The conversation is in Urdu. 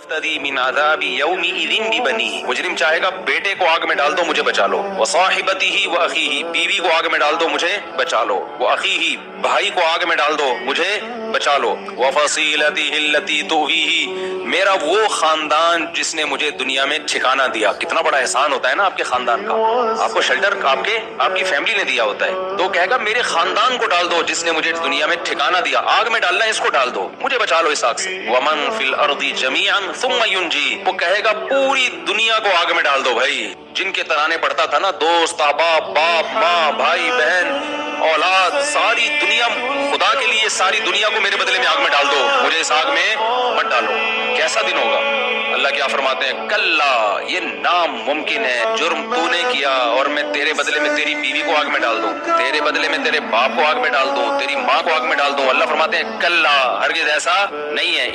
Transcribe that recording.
یفتدی من عذاب یومئذ ببنیہ، مجرم چاہے گا بیٹے کو آگ میں ڈال دو مجھے بچا لو، وصاحبتہ واخیہ، بیوی کو آگ میں ڈال دو مجھے بچا لو، واخیہ، بھائی کو آگ میں ڈال دو مجھے بچا لو، وفصیلتہ التی تؤویہ، میرا وہ خاندان جس نے مجھے دنیا میں ٹھکانہ دیا۔ کتنا بڑا احسان ہوتا ہے نا آپ کے خاندان کا، آپ کو شیلٹر آپ کی فیملی نے دیا ہوتا ہے، تو کہے گا میرے خاندان کو ڈال دو جس نے مجھے دنیا میں ٹھکانہ دیا، آگ میں ڈالنا ہے اس کو ڈال دو، مجھے بچا لو اس آگ سے۔ ومن فی الارض جمیعا ثم ینجی، وہ کہے گا پوری دنیا کو آگ میں ڈال دو بھائی، جن کے ترانے پڑتا تھا نا، دوست، احباب، باپ، ماں، بھائی، بہن، اولاد، ساری دنیا، خدا کے لیے ساری دنیا کو میرے بدلے میں آگ میں ڈال دو، مجھے اس آگ میں مت ڈالو۔ کیسا دن ہوگا؟ اللہ کیا فرماتے ہیں؟ کلا، یہ ناممکن ہے، جرم تو نے کیا اور میں تیرے بدلے میں تیری بیوی کو آگ میں ڈال دوں، تیرے بدلے میں تیرے باپ کو آگ میں ڈال دوں، تیری ماں کو آگ میں ڈال دوں۔ اللہ فرماتے ہیں کلا، ہرگز ایسا نہیں ہے۔